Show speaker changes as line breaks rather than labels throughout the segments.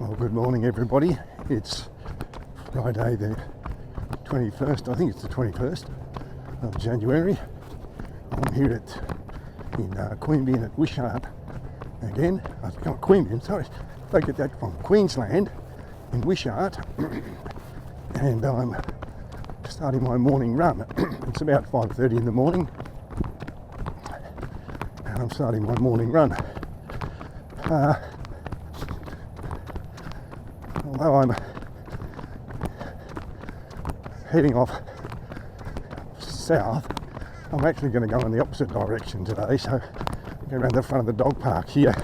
Well, good morning everybody. It's Friday the 21st, I think it's the 21st of January. I'm here in Queanbeyan at Wishart again. Not Queanbeyan, sorry. I get that from Queensland in Wishart. And I'm starting my morning run. It's about 5:30 in the morning. And I'm starting my morning run. Although I'm heading off south, I'm actually going to go in the opposite direction today, so I'll go around the front of the dog park here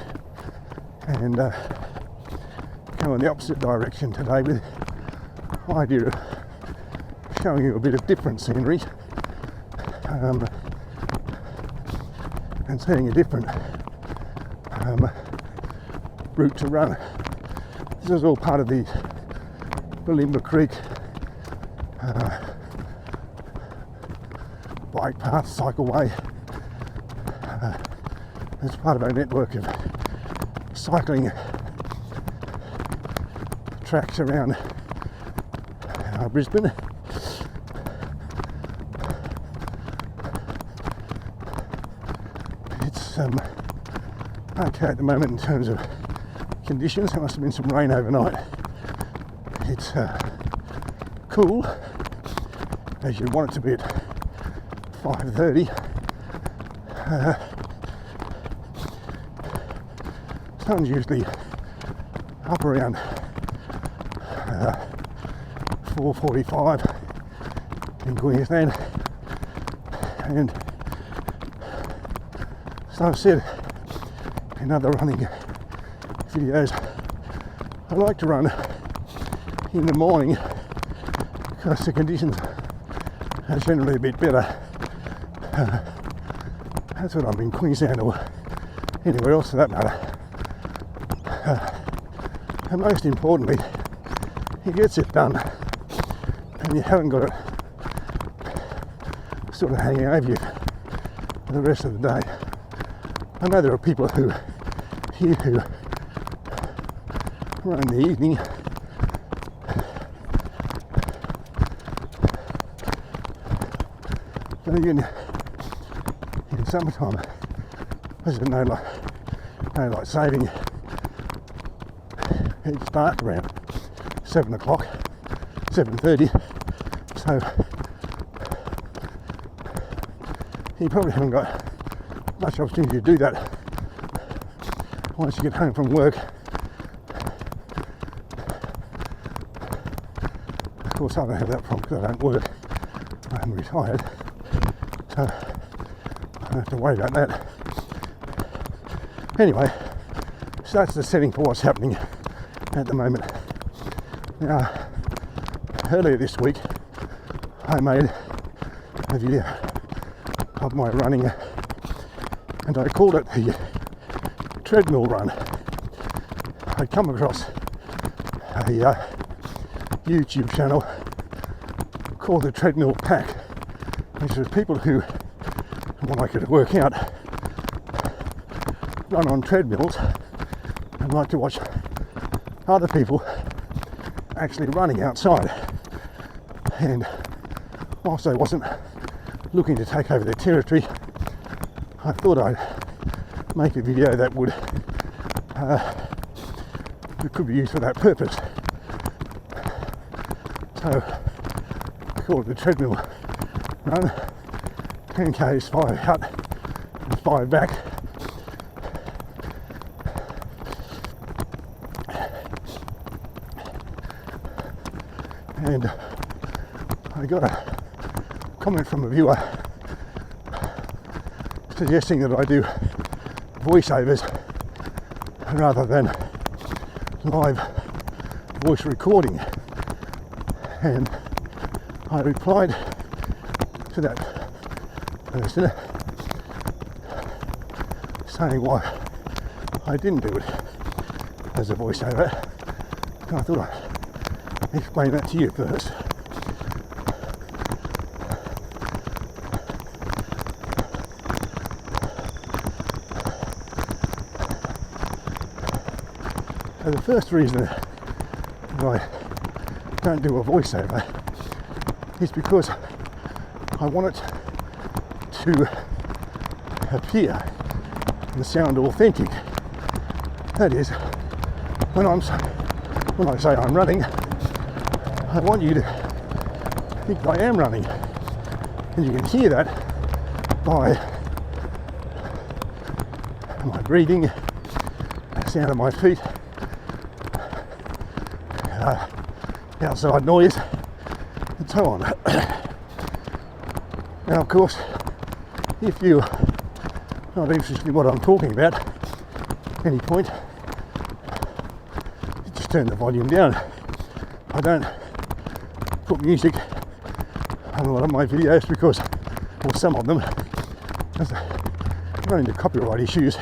and go in the opposite direction today with the idea of showing you a bit of different scenery and seeing a different route to run. This is all part of the Bulimba Creek bike path, cycleway. It's part of our network of cycling tracks around Brisbane. It's okay at the moment in terms of conditions. There must have been some rain overnight. It's cool, as you'd want it to be at 5:30. Sun's usually up around 4:45 in Queensland, and so I've said in other running videos, I like to run in the morning because the conditions are generally a bit better. That's what I'm in Queensland or anywhere else for that matter. And most importantly, it gets it done and you haven't got it sort of hanging over you for the rest of the day. I know there are people who run in the evening, but even in summertime there's no light saving. It's dark around 7 o'clock, 7:30, so you probably haven't got much opportunity to do that once you get home from work. Of course, I don't have that problem because I don't work. I'm retired, so I don't have to worry about that. Anyway, so that's the setting for what's happening at the moment. Now, earlier this week, I made a video of my running, and I called it the Treadmill run. I'd come across a YouTube channel called the Treadmill Pack, which is people who, when I could work out, run on treadmills and like to watch other people actually running outside. And whilst I wasn't looking to take over their territory, I thought I'd make a video that could be used for that purpose. So I call it the Treadmill run. 10 k's, 5 out and 5 back. And I got a comment from a viewer suggesting that I do voiceovers rather than live voice recording, and I replied to that person saying why I didn't do it as a voiceover. And I thought I'd explain that to you first. So the first reason that I don't do a voiceover is because I want it to appear and sound authentic. That is, when I say I'm running, I want you to think I am running, and you can hear that by my breathing, the sound of my feet, outside noise, and so on. Now, of course, if you're not interested in what I'm talking about at any point, just turn the volume down. I don't put music on a lot of my videos because, or some of them, because I run into copyright issues,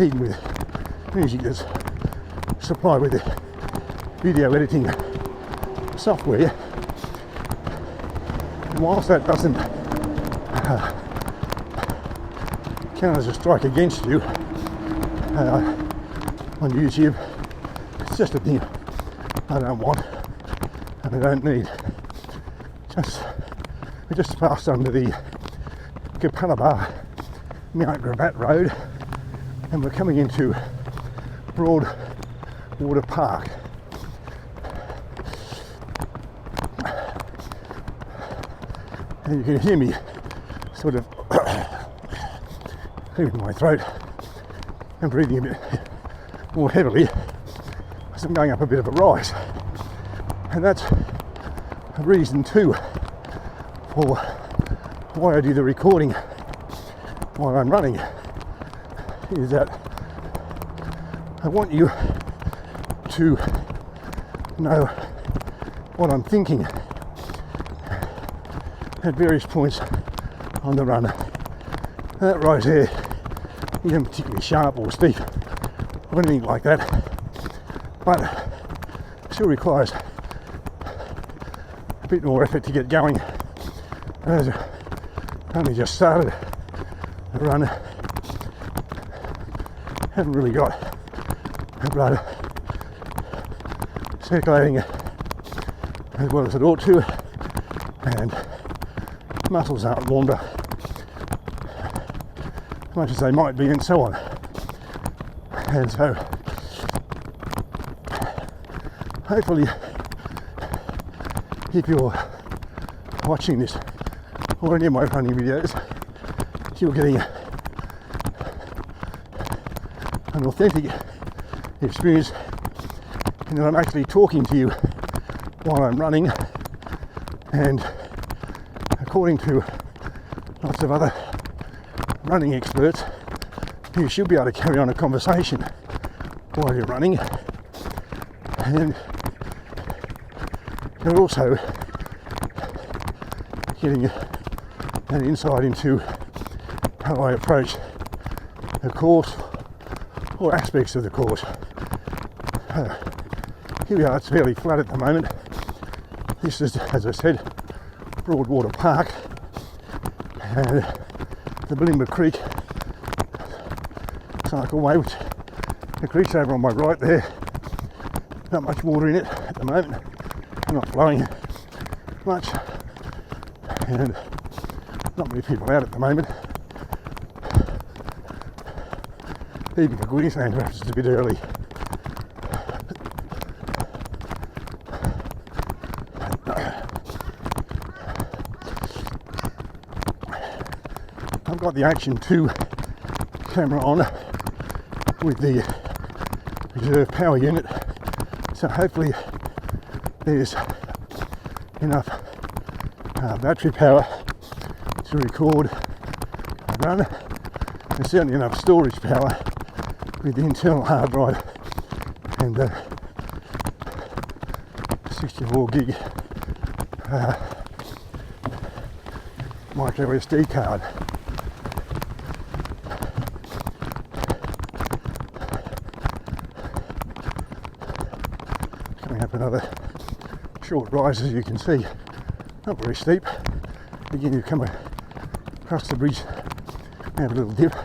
even with music that's supplied with the video editing software. And whilst that doesn't count as a strike against you on YouTube, it's just a thing I don't want and I don't need. We just passed under the Capalaba Mount Gravatt Road and we're coming into Broadwater Park. And you can hear me sort of clearing my throat and breathing a bit more heavily as I'm going up a bit of a rise. And that's a reason too for why I do the recording while I'm running, is that I want you to know what I'm thinking at various points on the run. That rise there isn't particularly sharp or steep or anything like that, but still requires a bit more effort to get going. As I only just started the run, haven't really got the blood circulating as well as it ought to, and muscles aren't warmed up as much as they might be, and so on. And so hopefully if you're watching this or any of my running videos, you're getting an authentic experience in that I'm actually talking to you while I'm running, and according to lots of other running experts, you should be able to carry on a conversation while you're running, and you're also getting an insight into how I approach the course or aspects of the course. Here we are, it's fairly flat at the moment. This is, as I said, Broadwater Park, and the Bulimba Creek cycleway, which the creek's over on my right there. Not much water in it at the moment, not flowing much, and not many people out at the moment. Even for Queensland, perhaps it's a bit early. I've got the Action 2 camera on with the reserve power unit, so hopefully there's enough battery power to record a run. There's certainly enough storage power with the internal hard drive and the 64 gig micro SD card. Coming up another short rise, as you can see, not very steep. Again, you come across the bridge, have a little dip,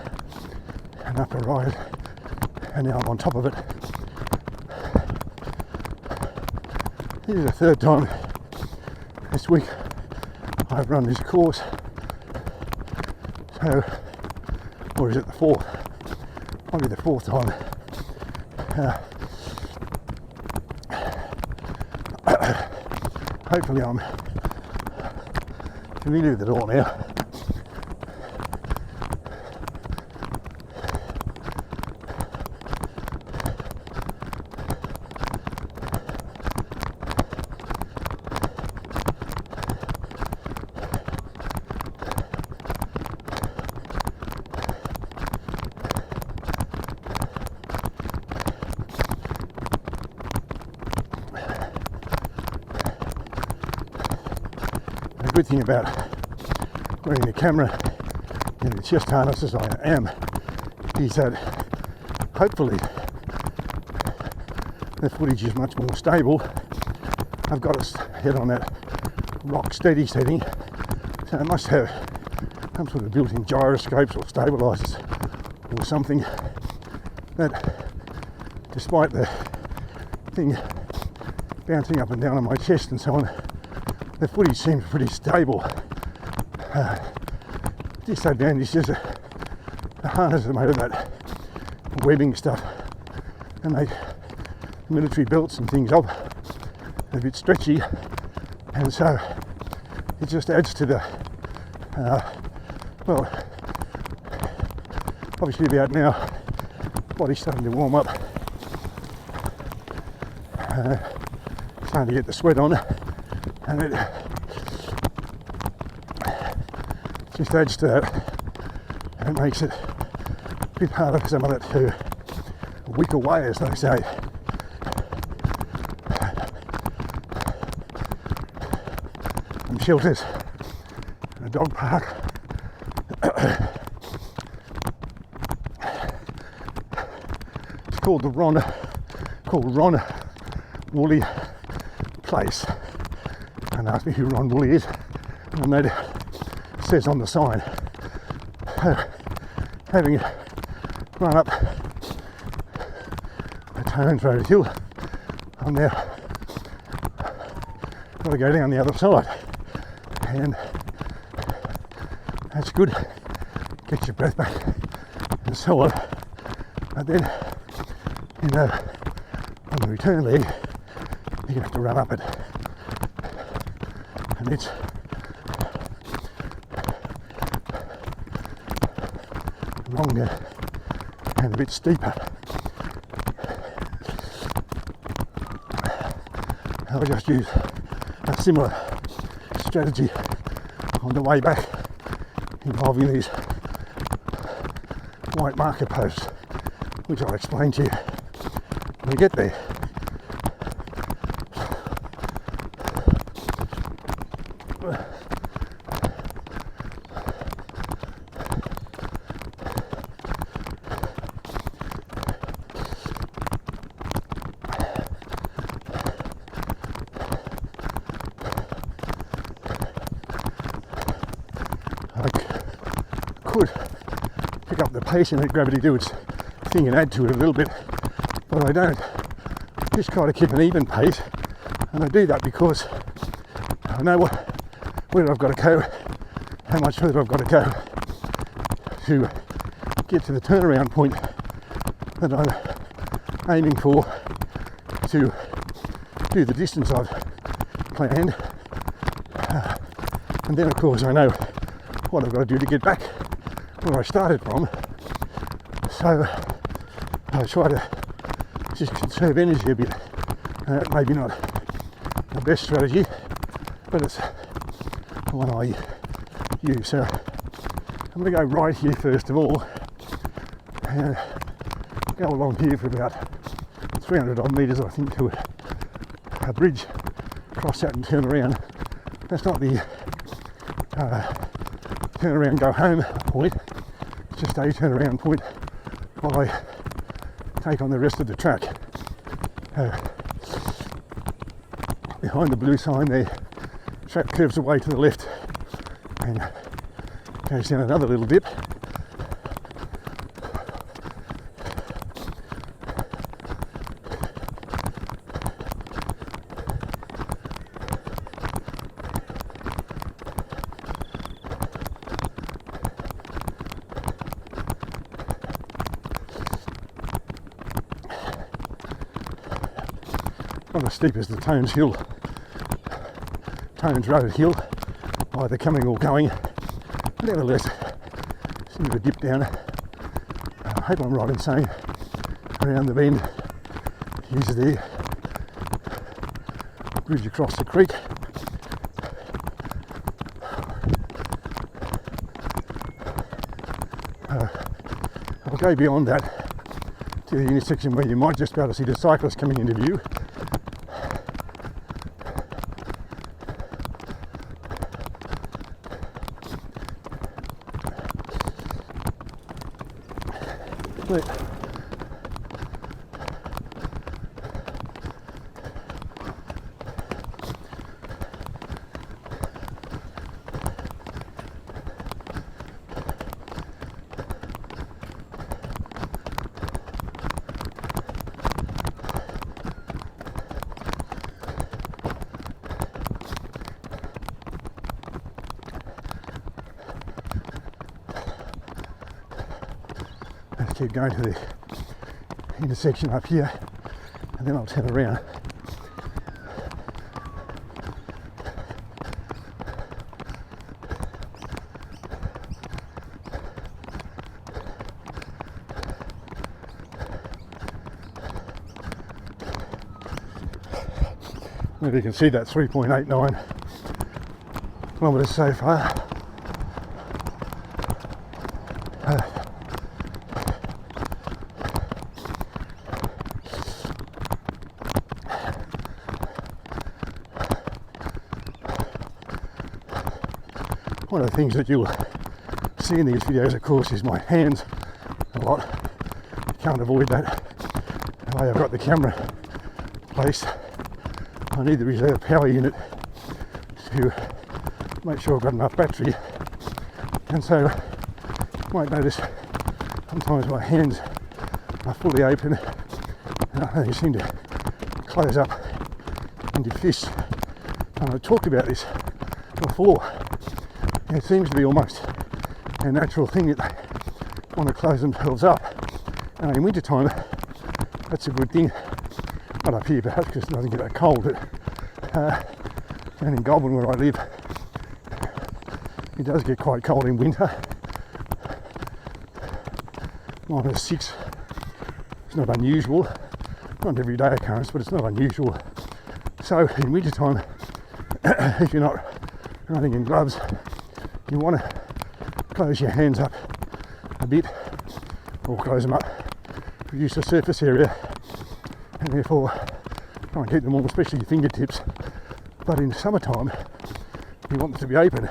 and up a rise, and now I'm on top of it. This is the third time this week I've run this course, so, or is it the fourth? Probably the fourth time. Hopefully I'm familiar with it all now. The good thing about wearing the camera in the chest harness as I am is that hopefully the footage is much more stable. I've got it head on that rock steady setting, so I must have some sort of built-in gyroscopes or stabilizers or something that, despite the thing bouncing up and down on my chest and so on, the footage seems pretty stable. Disadvantage is the harness is made of that webbing stuff, and they military belts and things up a bit stretchy, and so it just adds to the well, obviously about now body's starting to warm up, starting to get the sweat on, and it just adds to that, and it makes it a bit harder for some of it to wick away, as they say. Some shelters and a dog park. It's called the Ron Woolley Place. And ask me who Ron Woolley is, and it says on the sign. Having run up a Tones Road hill, I'm now got to go down the other side, and that's good. Get your breath back and so on. But then, you know, on the return leg, you're gonna have to run up it. And it's longer and a bit steeper. I'll just use a similar strategy on the way back, involving these white marker posts, which I'll explain to you when we get there. Could pick up the pace and let gravity do its thing and add to it a little bit, but I don't. Just try to keep an even pace, and I do that because I know where I've got to go, how much further I've got to go to get to the turnaround point that I'm aiming for, to do the distance I've planned, and then of course I know what I've got to do to get back where I started from. So I try to just conserve energy a bit. Maybe not the best strategy, but it's the one I use. So I'm going to go right here first of all, and go along here for about 300 odd metres, I think, to a bridge, cross that and turn around. That's not the turn around, go home point. It's just a turn around point while I take on the rest of the track. Behind the blue sign there, track curves away to the left and goes down another little dip. Not as steep as the Tones Road Hill, either coming or going. Nevertheless, it's a bit of a dip down. I hope I'm right in saying around the bend is the bridge across the creek. I'll go beyond that to the intersection where you might just be able to see the cyclists coming into view. But let's keep going to the intersection up here, and then I'll turn around. Maybe you can see that 3.89 kilometres so far. One of the things that you'll see in these videos, of course, is my hands a lot. You can't avoid that. The way I've got the camera placed, I need the reserve power unit to make sure I've got enough battery. And so you might notice sometimes my hands are fully open and they seem to close up into fists. And I talked about this before. It seems to be almost a natural thing that they want to close themselves up. And in winter time, that's a good thing. Not up here perhaps because it doesn't get that cold, but down in Goulburn where I live, it does get quite cold in winter. -6, it's not unusual. Not an everyday occurrence, but it's not unusual. So in winter time, if you're not running in gloves, you want to close your hands up a bit, or close them up, reduce the surface area, and therefore try and keep them warm, especially your fingertips. But in summertime, you want them to be open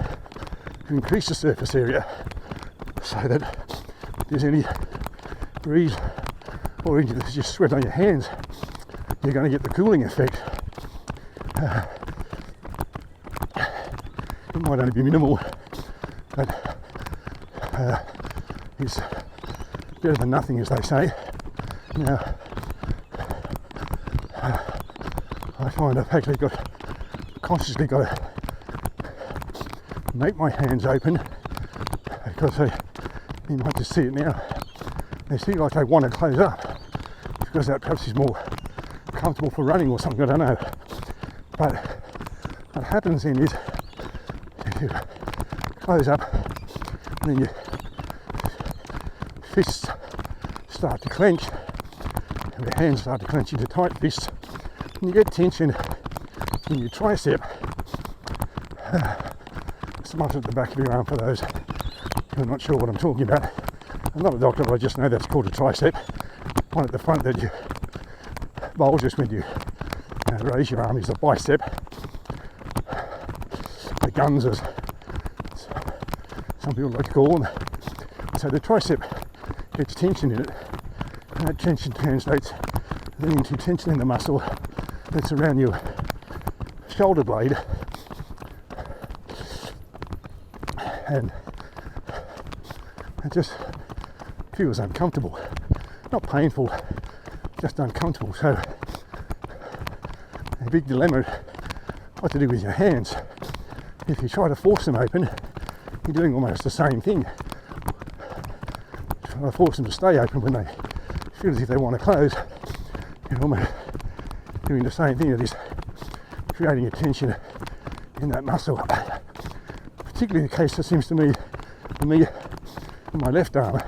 to increase the surface area so that if there's any breeze or anything that's just sweat on your hands, you're going to get the cooling effect. It might only be minimal, but it's better than nothing, as they say. Now, I find I've actually consciously got to make my hands open, because you might just see it now. They seem like they want to close up because that perhaps is more comfortable for running or something, I don't know. But what happens then is you close up and then your fists start to clench, and your hands start to clench into tight fists, and you get tension in your tricep. It's much at the back of your arm for those who are not sure what I'm talking about. I'm not a doctor, but I just know that's called a tricep. One at the front that you bulges when you raise your arm is a bicep. The guns, as some people like to call them. So the tricep gets tension in it, and that tension translates then into tension in the muscle that's around your shoulder blade, and it just feels uncomfortable. Not painful, just uncomfortable. So a big dilemma what to do with your hands. If you try to force them open, you're doing almost the same thing. Try to force them to stay open when they feel as if they want to close. You're almost doing the same thing, that is creating a tension in that muscle. Particularly the case, it seems to me, for me, on my left arm.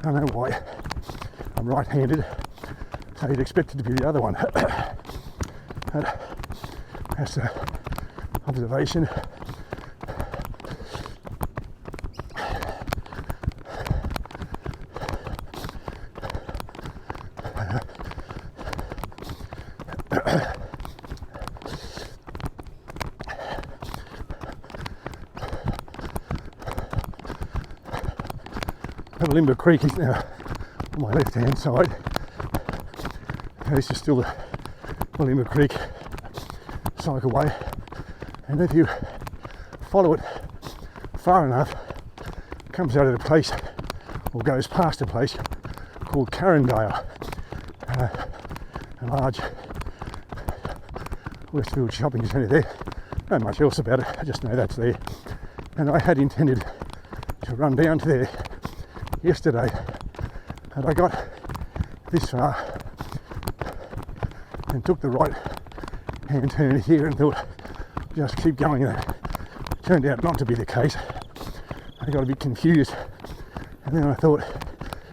I don't know why. I'm right-handed, so you'd expect it to be the other one. But that's an observation. Limber Creek is now on my left hand side. This is still the Limber Creek cycleway, and if you follow it far enough, it comes out of a place, or goes past a place called Carindale, a large Westfield shopping centre there. Not much else about it, I just know that's there. And I had intended to run down to there yesterday, and I got this far and took the right hand turn here and thought just keep going. It turned out not to be the case. I got a bit confused, and then I thought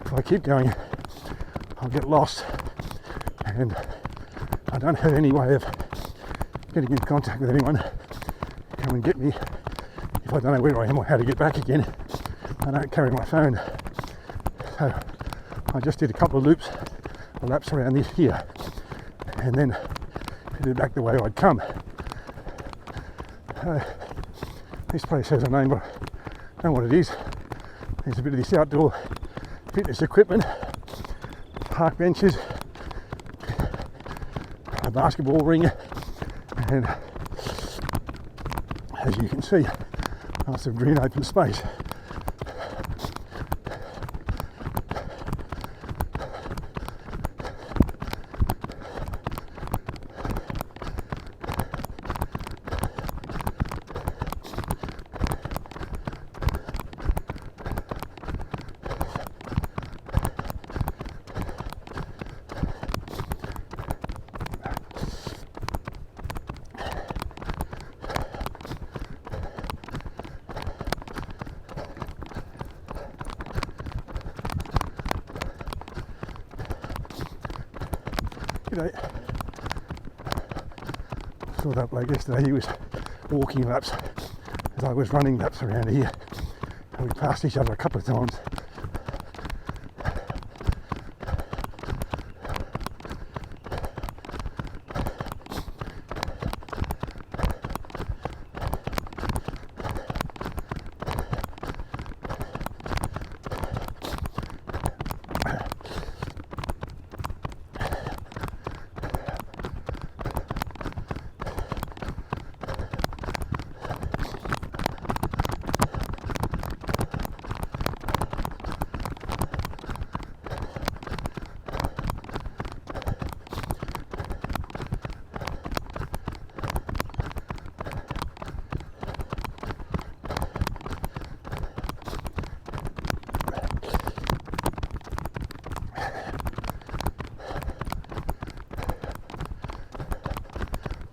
if I keep going I'll get lost, and I don't have any way of getting in contact with anyone to come and get me if I don't know where I am or how to get back again. I don't carry my phone. So I just did a couple of laps around this here, and then headed back the way I'd come. This place has a name, but I don't know what it is. There's a bit of this outdoor fitness equipment, park benches, a basketball ring, and as you can see, lots of green open space. G'day. Saw that bloke yesterday, he was walking laps as I was running laps around here. And we passed each other a couple of times.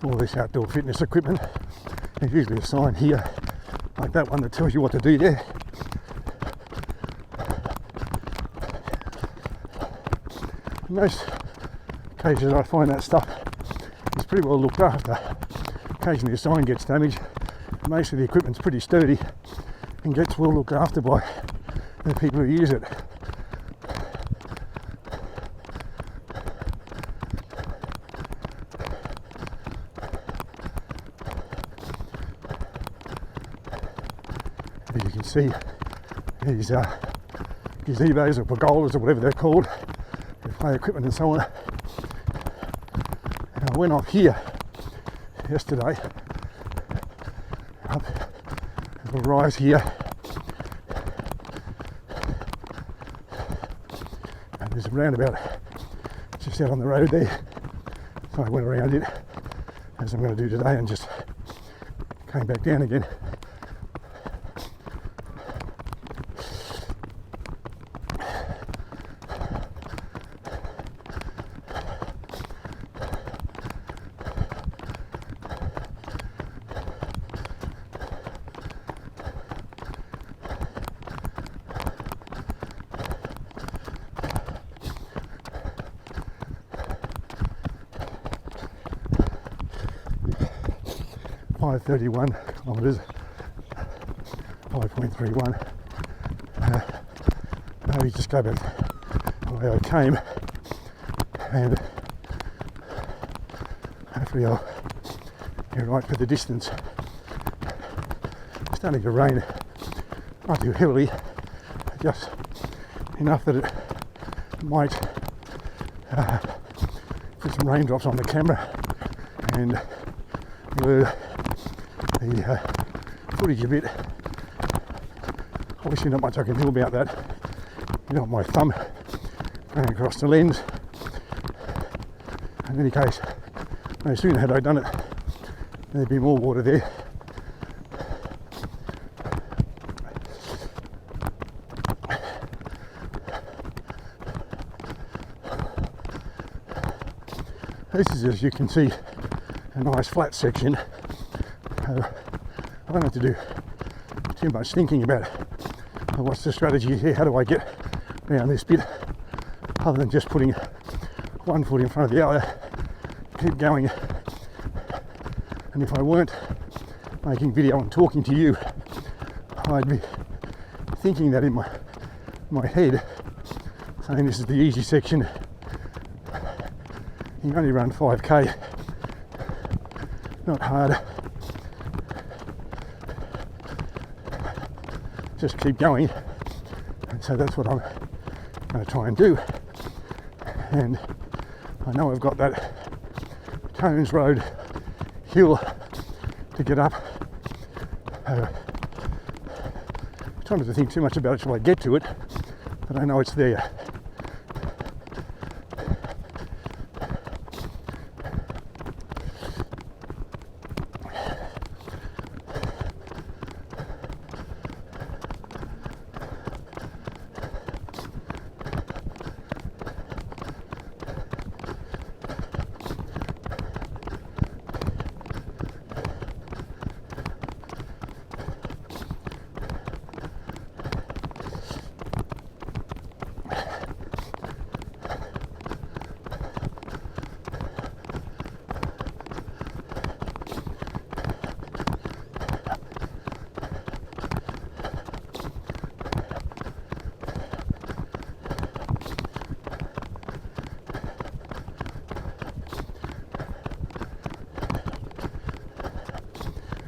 All this outdoor fitness equipment. There's usually a sign here, like that one, that tells you what to do there. In most cases I find that stuff is pretty well looked after. Occasionally a sign gets damaged. Most of the equipment's pretty sturdy and gets well looked after by the people who use it. As you can see, these gazebos or pergolas or whatever they're called, with play equipment and so on. And I went off here yesterday, up a little rise here, and there's a roundabout just out on the road there. So I went around it, as I'm going to do today, and just came back down again. 531 kilometres, 5.31. Maybe just go back the way I came, and hopefully I'll get right for the distance. It's starting to rain, not too heavily, just enough that it might put some raindrops on the camera and blur the footage a bit. Obviously not much I can do about that. You know, my thumb going across the lens. In any case, no sooner had I done it, there'd be more water there. This is, as you can see, a nice flat section. I don't have to do too much thinking about what's the strategy here, how do I get around this bit, other than just putting one foot in front of the other, keep going. And if I weren't making video and talking to you, I'd be thinking that in my head, saying this is the easy section. You can only run 5k, not hard. Just keep going. And so that's what I'm going to try and do. And I know I've got that Tones Road hill to get up. Trying not to think too much about it till I get to it, but I know it's there.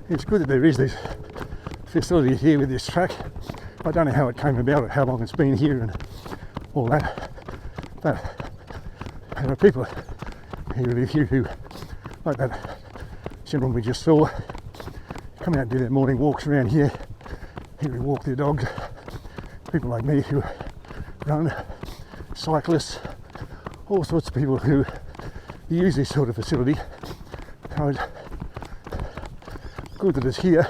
It's good that there is this facility here with this track. I don't know how it came about or how long it's been here and all that, but there are people who live here who, like that gentleman we just saw, come out and do their morning walks around here. Here we walk their dogs. People like me who run, cyclists, all sorts of people who use this sort of facility. So it's good that it's here.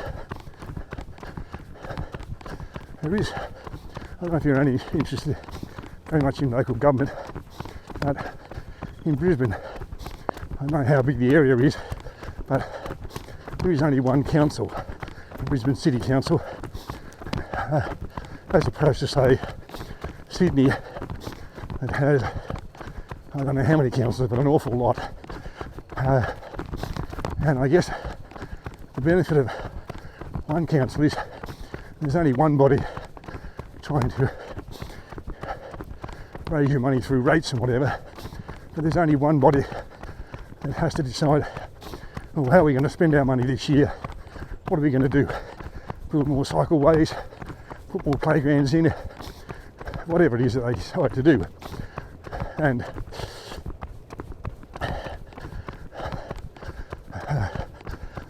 There is, I don't know if you're only interested very much in local government, but in Brisbane, I don't know how big the area is, but there is only one council, the Brisbane City Council, as opposed to, say, Sydney, that has, I don't know how many councils, but an awful lot. And I guess the benefit of one council is there's only one body trying to raise your money through rates and whatever, but there's only one body that has to decide, well, how are we going to spend our money this year? What are we going to do? Build more cycleways, put more playgrounds in, whatever it is that they decide to do. And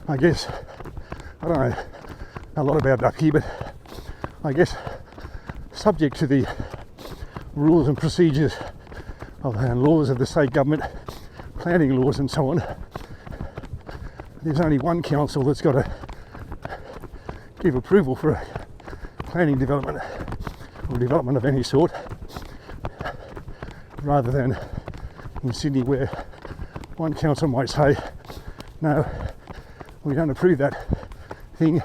I guess, I don't know a lot about it up here, but I guess subject to the rules and procedures and laws of the state government, planning laws and so on, there's only one council that's got to give approval for a planning development or development of any sort, rather than in Sydney where one council might say, no, we don't approve that thing,